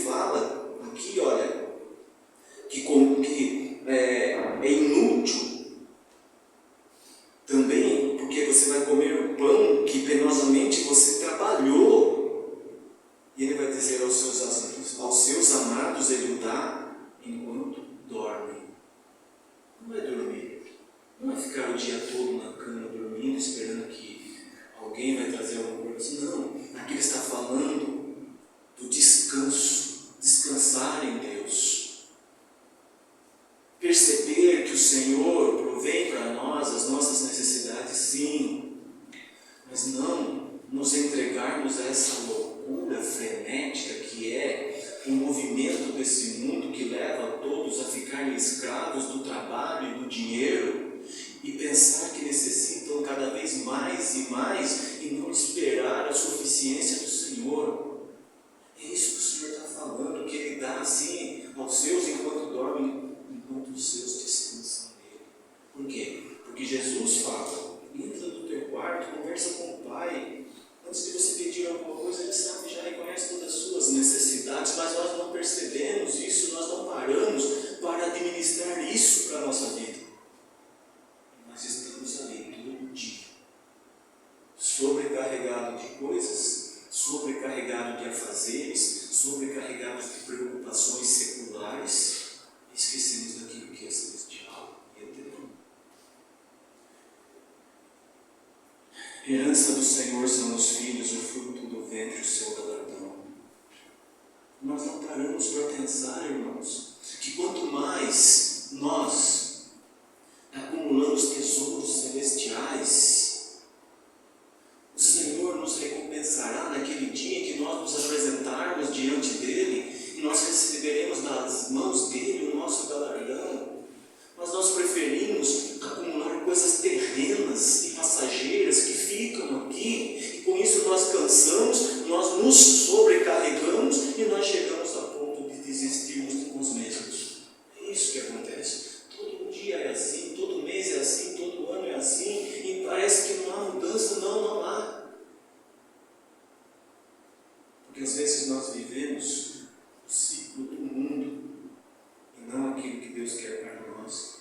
fala aqui, olha, que é inútil também, porque você vai comer o pão que penosamente você trabalhou. E ele vai dizer aos seus amados, ele o dá enquanto dormem. Não é dormir, não é ficar o dia todo na cama dormindo, esperando que alguém vai trazer alguma coisa. Não, aqui ele está falando do descanso, descansar em Deus. Perceber que o Senhor provém para nós as nossas necessidades, sim, mas não nos entregarmos a essa loucura frenética que é o movimento desse mundo que leva todos a ficarem escravos do trabalho e do dinheiro e pensar que necessitam cada vez mais e mais e não esperar a suficiência do Senhor. É isso que o Senhor está falando, que Ele dá assim aos seus enquanto dormem, enquanto os seus descansam nele. Por quê? Porque Jesus fala, entra no teu quarto, conversa com o Pai. Antes de você pedir alguma coisa, Ele sabe, já reconhece todas as suas necessidades, mas nós não percebemos isso, nós não paramos para administrar isso para a nossa vida. Nós estamos ali todo dia, sobrecarregado de coisas, sobrecarregado de afazeres, sobrecarregados de preocupações seculares, esquecemos daquilo que é celestial e eterno. Herança do Senhor são os filhos, o fruto do ventre, o seu galardão. Nós não paramos para pensar, irmãos, que quanto mais nós acumulamos tesouros celestiais, o Senhor nos recompensará naquele dia em que nós nos apresentarmos diante dEle e nós receberemos das mãos dEle o nosso galardão. Mas nós preferimos acumular coisas terrenas e passageiras que ficam aqui, e com isso nós cansamos, nós nos sobrecarregamos e nós chegamos a ponto de desistirmos de nós mesmos. É isso que acontece. Todo dia é assim, todo mês é assim, todo ano é assim, e parece que não há mudança. Não há. Porque às vezes nós vivemos o ciclo do mundo e não aquilo que Deus quer para nós.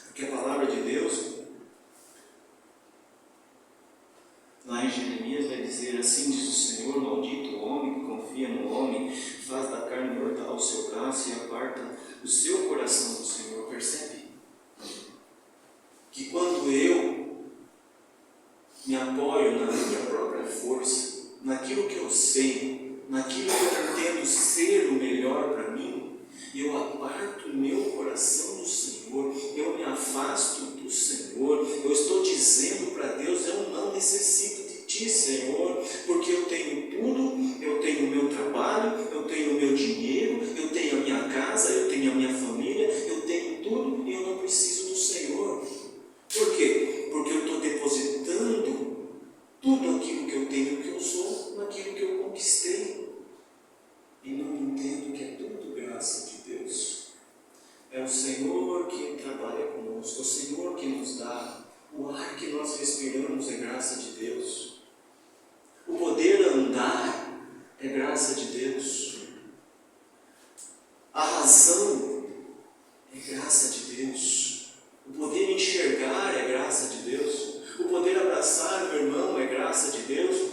Porque a palavra de Deus, lá em Jeremias, vai dizer assim: diz o Senhor, maldito o homem que confia no homem, faz da carne mortal o seu braço e aparta o seu coração do Senhor. Percebe? Que quando eu me apoio na minha própria força, naquilo que eu sei, naquilo que eu entendo ser o melhor para mim, eu aparto o meu coração do Senhor, eu me afasto do Senhor, eu estou dizendo para Deus: eu não necessito de Ti, Senhor, porque eu tenho tudo, eu tenho o meu trabalho, eu tenho o meu dinheiro, eu tenho a minha casa, eu tenho a minha família, eu tenho tudo e eu não preciso do Senhor. Por quê? Porque eu estou depositando tudo aquilo que eu tenho, que eu sou, naquilo que eu conquistei. E não entendo que é tudo graça de Deus. É o Senhor que trabalha conosco, é o Senhor que nos dá. O ar que nós respiramos é graça de Deus. O poder andar é graça de Deus. A razão é graça de Deus. O poder enxergar é graça de Deus. O poder abraçar o irmão é graça de Deus.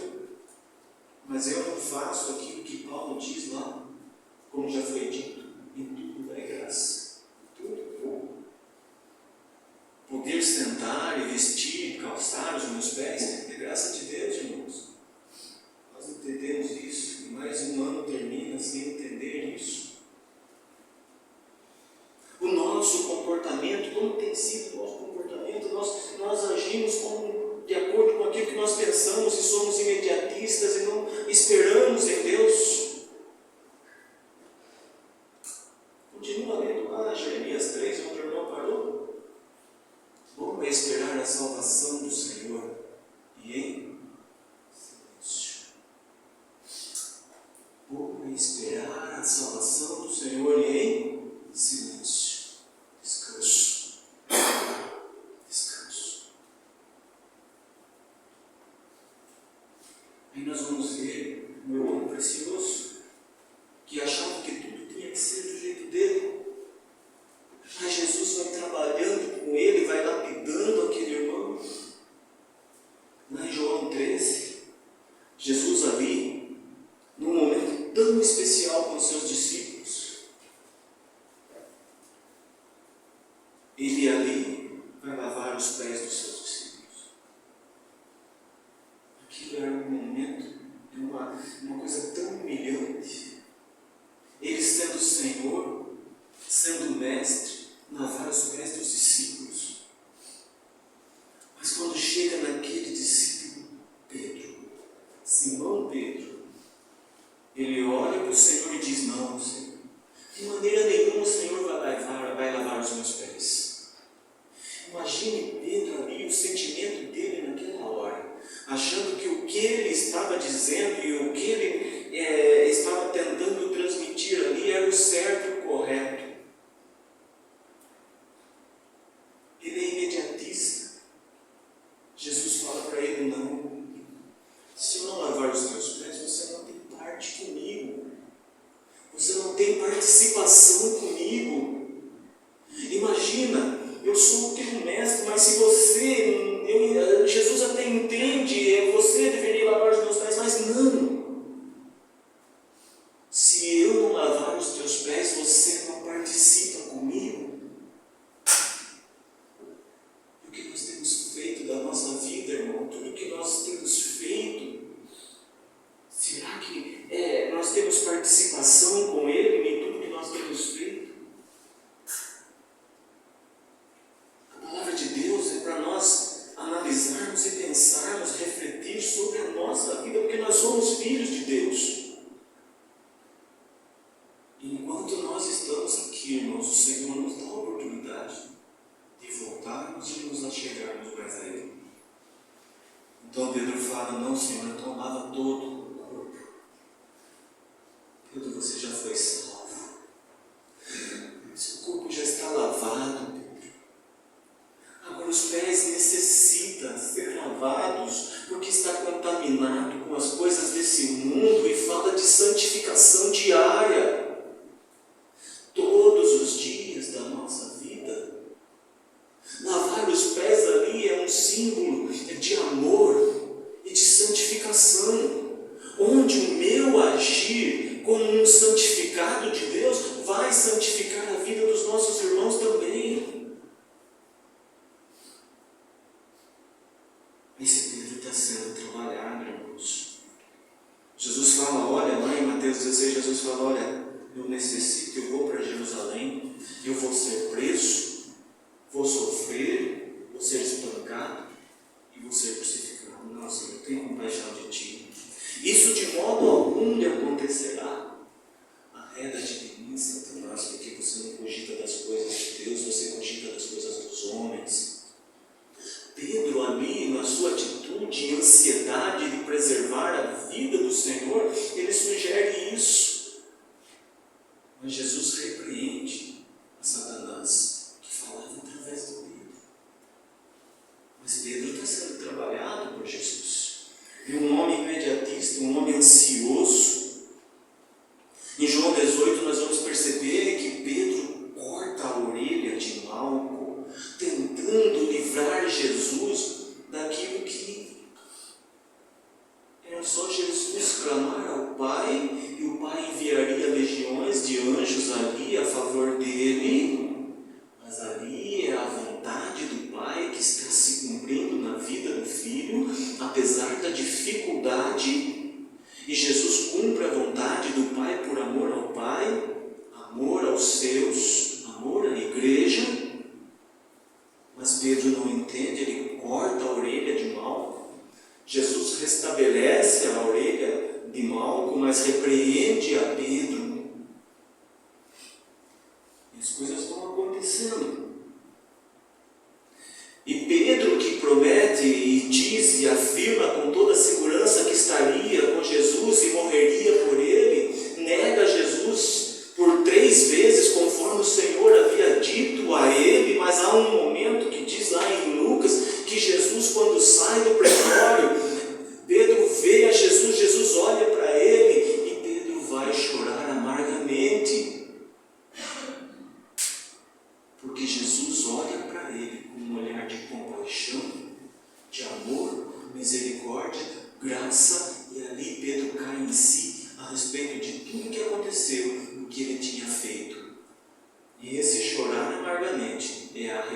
Mas eu não faço aquilo que Paulo diz lá, como já foi dito, em tudo é graça, tudo bom. Poder sentar e vestir, calçar os meus pés, é graça de Deus, irmãos. Nós entendemos isso, e mais um ano termina sem entender isso. O nosso comportamento, como tem sido o nosso comportamento, nós agimos de acordo com aquilo que nós pensamos e somos imediatistas e não esperamos em Deus. Continua lendo lá Jeremias 3, onde o irmão parou. Bom é esperar a salvação do Senhor e em silêncio. Bom é esperar a salvação do Senhor e em silêncio. Descanso. Descanso. Aí nós vamos ver, meu irmão precioso, ele ali vai lavar os pés dos seus discípulos. Aquilo era um momento, uma coisa tão humilhante. Ele sendo Senhor, sendo Mestre, lavar os pés dos discípulos. Mas quando chega naquele discípulo, Pedro, Simão Pedro, ele olha para o Senhor e diz: não, Senhor, de maneira nenhuma o Senhor vai lavar os meus pés. Imagine Pedro ali, o sentimento dele naquela hora, achando que o que ele estava dizendo e o que ele estava tentando transmitir ali era o certo e o correto. Ele é imediatista. Jesus fala para ele: não, se eu não lavar os teus pés, você não tem parte comigo. Você não tem participação comigo. Imagina, eu sou o teu mestre, mas se você, Jesus até entende, você deveria lavar os meus pés, mas não. Se eu não lavar os teus pés, você não participa comigo. E o que nós temos feito da nossa vida, irmão? Tudo que nós temos feito, será que nós temos participação com Ele em tudo que nós temos feito? A palavra de Deus é para nós analisarmos e pensarmos, refletir sobre a nossa vida, porque nós somos filhos de Deus. E enquanto nós estamos aqui, irmãos, o Senhor nos dá a oportunidade de voltarmos e nos achegarmos mais a Ele. Então Pedro fala: não, Senhor, então lava todo o corpo. Pedro, você já foi salvo. Seu corpo já está lavado, Pedro. Agora os pés necessitam ser lavados, porque está contaminado com as coisas desse mundo e falta de santificação diária. Todos os dias da nossa vida. Lavar os pés ali é um símbolo de amor e de santificação, onde o meu agir como um santificado de Deus vai santificar a vida dos nossos irmãos também. Esse Pedro está sendo trabalhado, irmãos. Jesus fala, olha, lá em Mateus 16, Jesus fala: olha, eu necessito, eu vou para Jerusalém, eu vou ser preso, vou sofrer, vou ser espancado e vou ser crucificado. Não, Senhor, tenho compaixão de ti. Isso de modo algum lhe acontecerá. Arreda-te de mim, Satanás, porque você não cogita das coisas de Deus, você cogita das coisas dos homens. Pedro ali, na sua atitude e ansiedade de preservar a vida do Senhor, ele sugere isso. Mas Jesus repreende a Satanás, que falava através de Pedro. Mas Pedro está sendo trabalhado por Jesus. E um homem imediatista, um homem ansioso. Em João 18 nós vamos perceber que Pedro corta a orelha de Malco, tentando livrar Jesus daquilo que era só Jesus clamar ao Pai, e o Pai enviaria legiões de anjos ali a favor dele. Mas ali é a vontade do Pai que está se cumprindo na vida do Filho, apesar da dificuldade. E Jesus cumpre a vontade do Pai por amor ao Pai, amor aos seus, amor à igreja. Mas Pedro não entende, ele corta a orelha de Malco. Jesus restabelece a orelha de Malco, mas repreende a Pedro. E as coisas vão acontecendo. E Pedro, que promete e diz e afirma com toda a segurança que estaria com Jesus e morreria por ele, nega Jesus por 3 vezes, conforme o Senhor havia dito a ele. Mas há um momento que diz lá em Lucas, que Jesus, quando sai do pretório, Pedro vê a Jesus, Jesus olha para ele e Pedro vai chorar amargamente. Porque Jesus olha para ele com um olhar de compaixão, de amor, misericórdia, graça, e ali Pedro cai em si a respeito de tudo que aconteceu, o que ele tinha feito. E esse chorar amargamente é a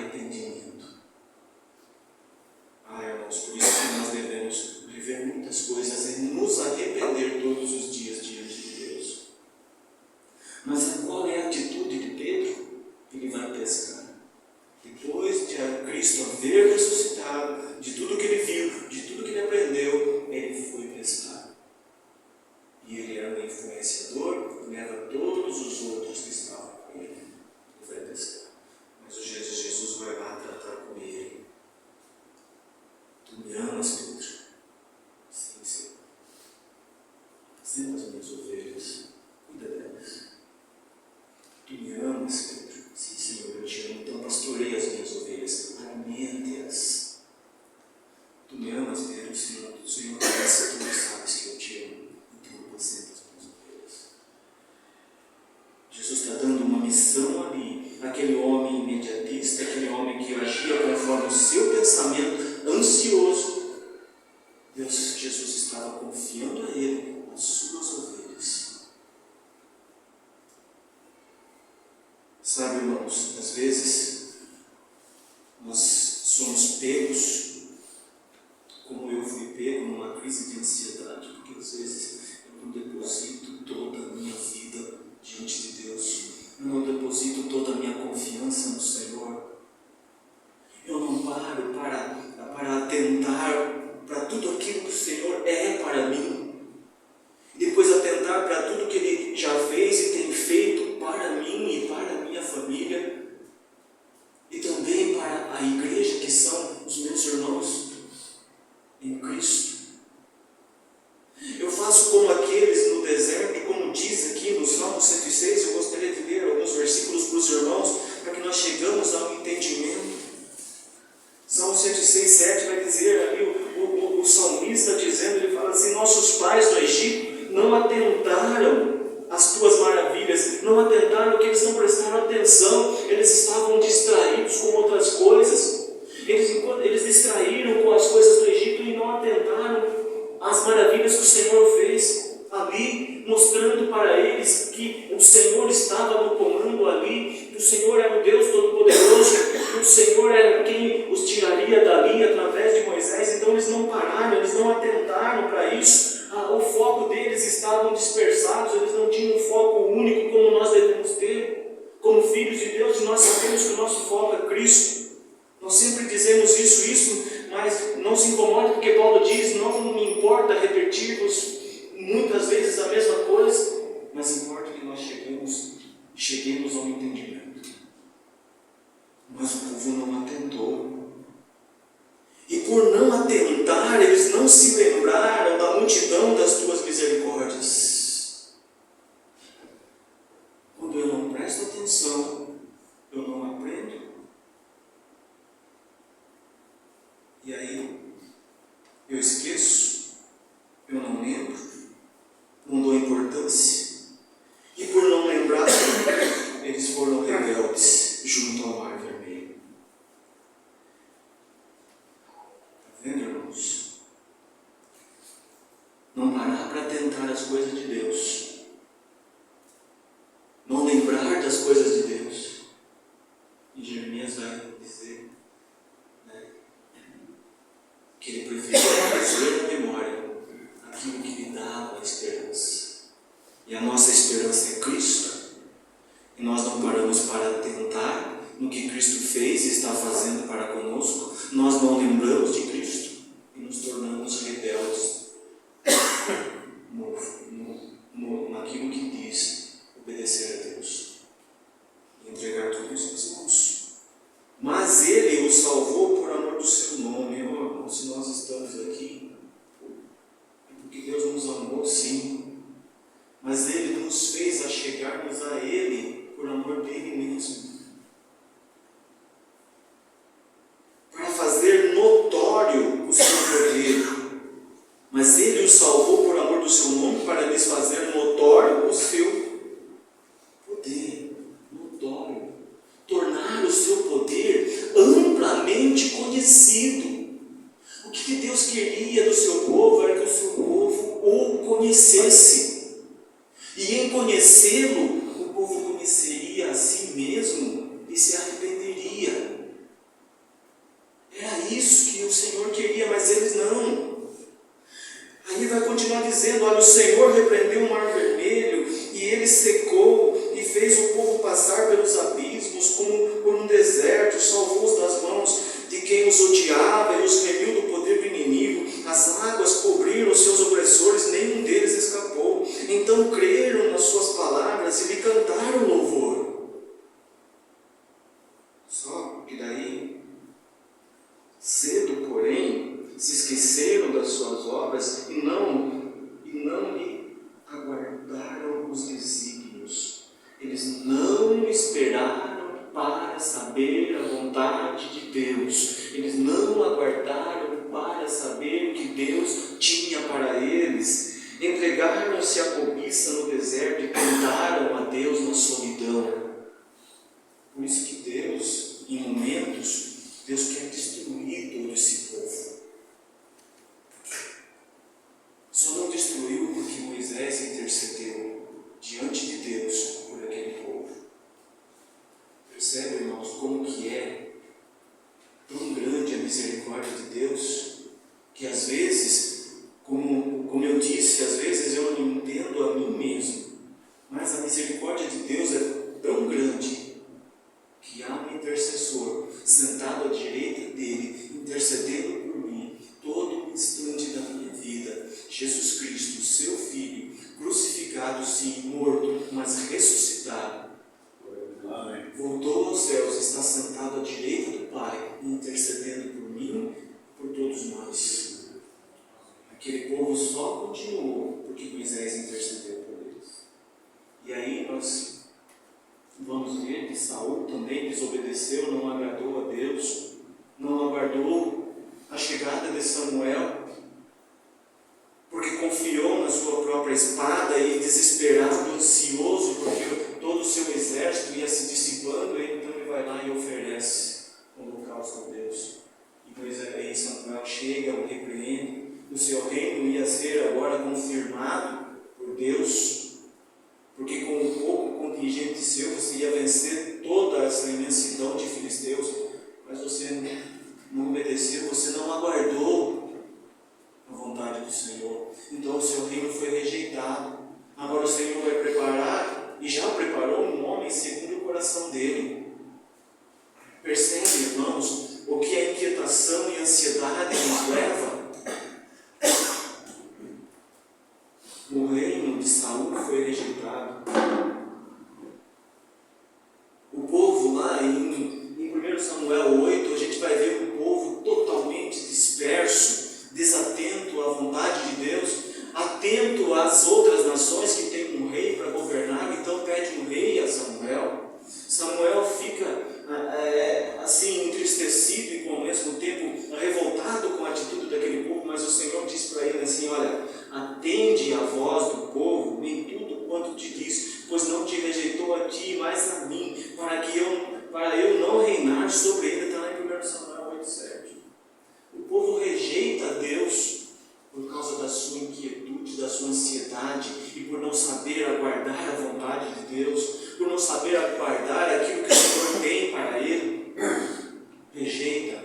Cristo haver ressuscitado, de tudo que ele viu, de tudo que ele aprendeu, ele foi pescar. E ele era um influenciador, leva todos os outros que estavam com ele e vai pescar. Mas o Jesus vai lá tratar com ele. Tu me amas, Pedro? Sim, Senhor. Senta as minhas ovelhas, cuida delas. Tu me amas, Pedro? Sim, Senhor, eu te amo. Então pastoreia as minhas ovelhas, alimente-as. Tu me amas, Pedro? Senhor, tu sabes que eu te amo. Então apacenta as minhas ovelhas. Jesus está dando uma missão ali, aquele homem imediatista, aquele homem que agia conforme o seu pensamento ansioso. Jesus estava confiando a ele as suas ovelhas. Sabe, irmãos, às vezes nós somos pegos, como eu fui pego, numa crise de ansiedade, porque às vezes eu não deposito toda a minha vida diante de Deus, eu não deposito toda a minha confiança no Senhor, eu não paro para atentar para tudo aquilo que o Senhor é para mim, e depois atentar para tudo que Ele já fez e tem feito para mim e para a minha família, e também para a igreja, que são os meus irmãos em Cristo. Eu faço como aqueles no deserto, como diz aqui no Salmo 106, eu gostaria de ler alguns versículos para os irmãos, para que nós chegamos ao entendimento. Salmo 106, 7 vai dizer ali, o salmista dizendo, ele fala assim: nossos pais no Egito não atentaram às tuas maravilhas, não atentaram, porque eles não prestaram atenção, eles estavam distraídos com outras coisas, eles distraíram com as coisas do Egito e não atentaram às maravilhas que o Senhor fez ali, mostrando para eles que o Senhor estava no comando ali, que o Senhor é o Deus Todo-Poderoso, que o Senhor é quem os tiraria dali através de Moisés. Então eles não pararam, eles não atentaram para isso. O foco deles estavam dispersados, eles não tinham um foco único como nós devemos ter, como filhos de Deus, e nós sabemos que o nosso foco é Cristo. Nós sempre dizemos isso, mas não se incomode, porque Paulo diz: não me importa repetir-vos muitas vezes a mesma coisa, mas importa que nós cheguemos ao entendimento. Mas o povo não atentou. E por não atentar, eles não se lembraram da multidão das tuas misericórdias. Quando eu não presto atenção, eu não aprendo. E aí, eu esqueço, eu não lembro, não dou importância. E por não lembrar, eles foram rebeldes junto ao Mar Vermelho. Está vendo, irmãos? Não parar para tentar as coisas de Deus, não lembrar das coisas de Deus. E Jeremias vai dizer, né, que ele preferia trazer à memória aquilo que lhe dava a esperança. E a nossa esperança é Cristo. E nós não paramos para atentar no que Cristo fez e está fazendo para conosco. Nós não lembramos de Cristo e nos tornamos rebeldes naquilo que diz obedecer a Deus e entregar tudo isso aos irmãos. Mas Ele os salvou por amor do seu nome. Irmão, se nós estamos aqui, é porque Deus nos amou, sim. Mas Ele nos fez a chegarmos a Ele por amor dEle mesmo. Para fazer notório o seu poder. Mas Ele os salvou por amor do seu nome, para lhes fazer notório o seu poder. Notório. Tornar o seu poder amplamente conhecido. O que Deus queria do seu povo era que o seu povo o conhecesse. E em conhecê-lo, o povo conheceria a si mesmo e se arrependeria. Era isso que o Senhor queria, mas eles não. Aí vai continuar dizendo: olha, o Senhor repreendeu o Mar Vermelho e ele secou e fez o povo passar pelos abismos como por um deserto, salvou-os das mãos de quem os odiava e os remiu do poder do inimigo. As águas cobriram os seus opressores, nenhum deles escapou. Então creram nas suas palavras e lhe cantaram louvor. Só que daí, cedo, porém, se esqueceram das suas obras e não lhe aguardaram os desígnios. Eles não esperaram para saber a vontade de Deus. Eles não aguardaram para saber o que Deus tinha para eles. Entregaram-se à cobiça no deserto e cantaram a Deus na solidão. Por isso que Deus, em momentos, Deus quer destruir todo esse povo. Só não destruiu porque Moisés intercedeu diante de Deus por aquele povo. Percebe, irmãos, como que é tão grande a misericórdia de Deus, que às vezes, como eu disse, às vezes eu não entendo a mim mesmo, mas a misericórdia de Deus é tão grande que há um intercessor sentado à direita dele, intercedendo por mim, todo instante da minha vida. Jesus Cristo, seu Filho, crucificado, sim, morto, mas ressuscitado. Amém. Voltou aos céus, está sentado à direita do Pai, intercedendo por mim e por todos nós. Aquele povo só continuou porque Moisés intercedeu por eles. E aí nós vamos ver que Saul também desobedeceu, não agradou a Deus, não aguardou a chegada de Samuel, porque confiou na sua própria espada e, desesperado, ansioso, porque todo o seu exército ia se dissipando, então ele vai lá e oferece o holocausto a Deus. E aí Samuel chega, o repreende, o seu reino ia ser agora confirmado por Deus, porque com um pouco contingente seu você ia vencer toda essa imensidão de filisteus, mas você não obedeceu, você não aguardou a vontade do Senhor. Então o seu reino foi rejeitado. Agora o Senhor vai preparar, e já preparou, um homem segundo o coração dele. Percebe, irmãos, o que a inquietação e a ansiedade nos leva? O reino de Saul foi rejeitado. O povo lá em 1 Samuel 8, a gente vai ver um povo totalmente disperso, desatento à vontade de Deus, atento às outras nações que têm um rei para governar, então pede um rei a Samuel. Samuel fica assim entristecido e ao mesmo tempo revoltado com a atitude daquele povo, mas o Senhor diz para ele assim: olha, atende a voz do povo em tudo quanto te diz, pois não te rejeitou a ti, mas a mim, para eu não reinar sobre ele. Está lá em 1 Samuel 8,7. O povo rejeita Deus por causa da sua inquietude, da sua ansiedade, e por não saber aguardar a vontade de Deus, por não saber aguardar aquilo que o Senhor tem para ele. Rejeita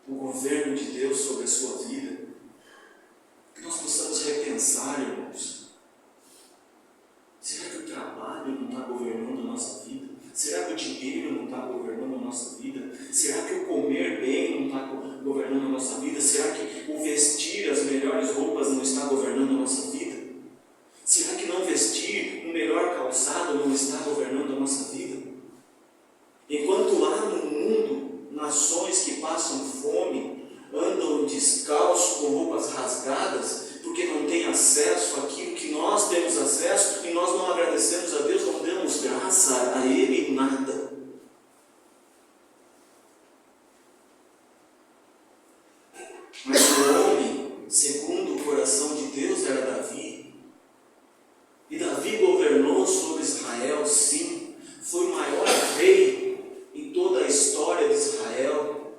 o governo de Deus sobre a sua vida. Que nós possamos repensar, irmãos. Será que o trabalho não está governando a nossa vida? Será que o dinheiro não está governando a nossa vida? Será que o comer bem não está governando a nossa vida? Será que o vestir as melhores roupas não está governando a nossa vida? Será que não vestir o melhor calçado não está governando a nossa vida? Enquanto há no mundo nações que passam fome, andam descalços com roupas rasgadas, porque não têm acesso àquilo que nós temos acesso, e nós não agradecemos a Deus, não damos graça a Ele em nada. Mas o homem, segundo o coração de Deus, era Davi. E Davi governou sobre Israel, sim. Foi o maior rei em toda a história de Israel.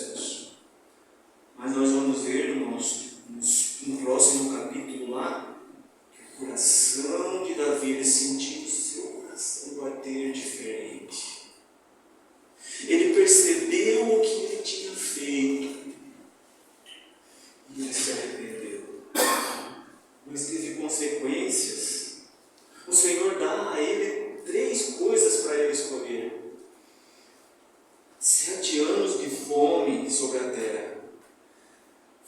processo. Mas nós vamos ver, irmãos, no próximo capítulo lá, que o coração de Davi, ele sentiu o seu coração bater diferente. Ele percebeu o que ele tinha feito e ele se arrependeu. Mas teve consequências. O Senhor dá a ele 3 coisas para ele escolher: 7 anos de fome sobre a terra,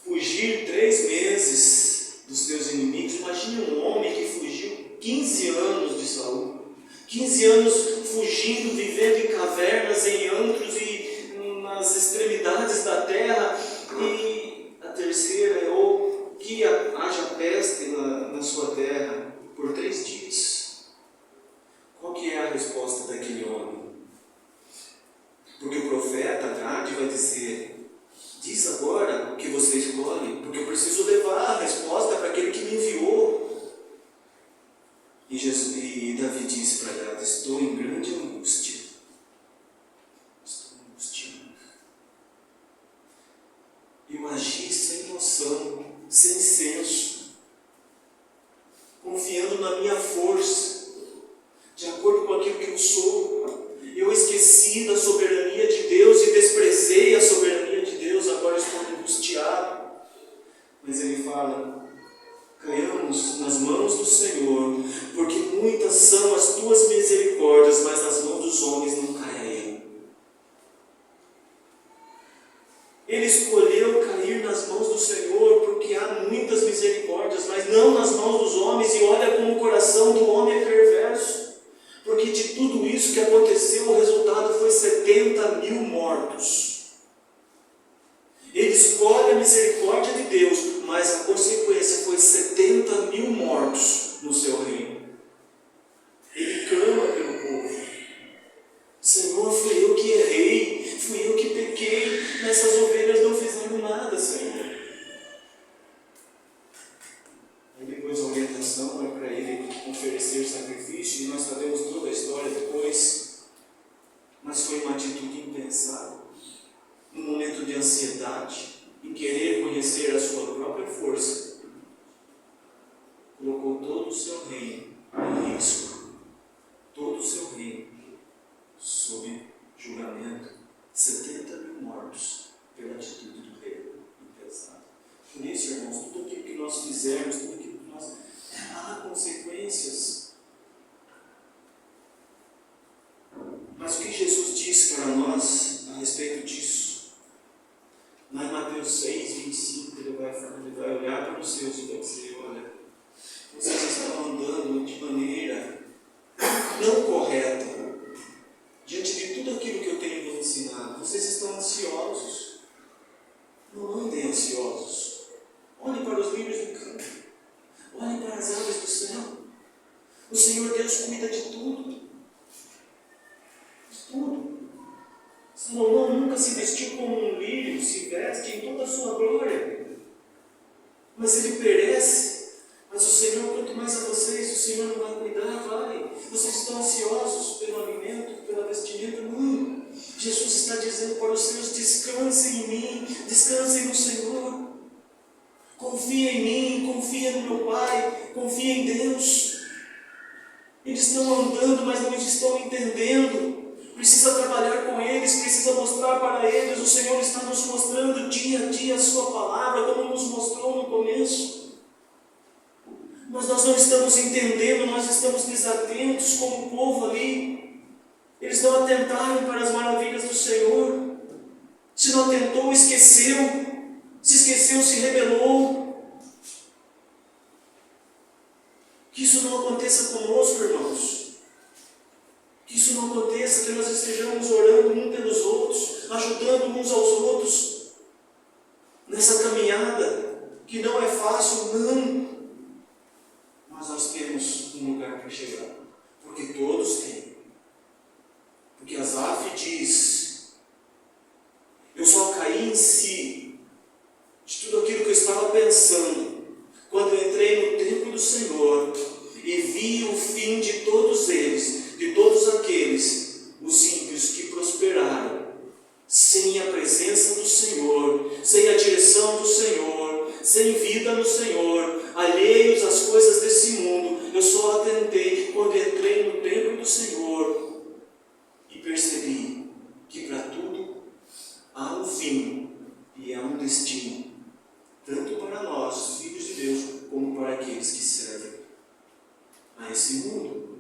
fugir 3 meses dos teus inimigos. Imagine um homem que fugiu 15 anos de Saul, 15 anos fugindo, vivendo em cavernas, em antros e nas extremidades da terra. E a terceira é ou que haja peste na sua terra por 3 dias. Qual que é a resposta daquele homem? Porque o profeta Gade vai dizer: diz agora o que você escolhe, porque eu preciso levar a resposta para aquele que me enviou. E Davi disse para Gade: estou em grande angústia. Estou angustiado. Eu agi sem noção, sem senso, confiando na minha força, de acordo com aquilo que eu sou. Eu esqueci da soberania de Deus e desprezei a soberania de Deus, agora estou angustiado. Mas ele fala: caiamos nas mãos do Senhor, porque muitas são as tuas misericórdias, mas nas mãos dos homens não cairei. Ele escolheu cair nas mãos do Senhor, porque há muitas misericórdias, mas não nas mãos dos homens. E olha como o coração do homem é perverso. Porque de tudo isso que aconteceu, o resultado foi 70.000 mortos. Ele escolhe a misericórdia de Deus, mas a consequência foi 70.000 mortos no seu reino. Ele clama pelo povo: Senhor, fui eu que errei, fui eu que pequei, essas ovelhas não fizeram nada, Senhor. Aí depois a orientação é para ele oferecer sacrifício, e nós sabemos toda a história depois. Mas foi uma atitude impensada, num momento de ansiedade, em querer conhecer a sua própria força. Colocou todo o seu reino em risco, todo o seu reino sob julgamento, 70.000 mortos pela atitude do rei impensada. Por isso, irmãos, tudo aquilo que nós fizermos, tudo aquilo que nós... há consequências. Mas o que Jesus diz para nós a respeito disso? Lá em Mateus 6, 25, ele vai olhar para os seus e vai dizer: olha, vocês estão andando de maneira não correta, diante de tudo aquilo que eu tenho vos ensinado. Vocês estão ansiosos. Não andem ansiosos. Olhem para os lírios do campo. Olhem para as aves do céu. O Senhor Deus cuida de tudo. De tudo. Salomão nunca se vestiu como um lírio, se veste em toda a sua glória. Mas ele perece. Mas o Senhor, quanto mais a vocês, o Senhor não vai cuidar, vai. Vocês estão ansiosos pelo alimento, pela vestimenta? Não. Jesus está dizendo para os seus: descansem em mim, descansem no Senhor. Confia em mim, confia no meu Pai, confia em Deus. Eles estão andando, mas não estão entendendo. Precisa trabalhar com eles, precisa mostrar para eles. O Senhor está nos mostrando dia a dia a sua palavra, como nos mostrou no começo. Mas nós não estamos entendendo, nós estamos desatentos como o povo ali. Eles não atentaram para as maravilhas do Senhor. Se não atentou, esqueceu. Se esqueceu, se rebelou. Que isso não aconteça conosco, irmãos. Que isso não aconteça, que nós estejamos orando uns pelos outros, ajudando uns aos outros, nessa caminhada, que não é fácil, não. Mas nós temos um lugar para chegar, porque todos têm. Porque Asaf diz: eu só caí em si, de tudo aquilo que eu estava pensando, quando eu entrei no templo do Senhor, e vi o fim de todos eles, de todos aqueles, os ímpios que prosperaram, sem a presença do Senhor. vida no Senhor, alheios às coisas desse mundo. Eu só atentei quando entrei no templo do Senhor e percebi que para tudo há um fim e há um destino, tanto para nós, filhos de Deus, como para aqueles que servem a esse mundo.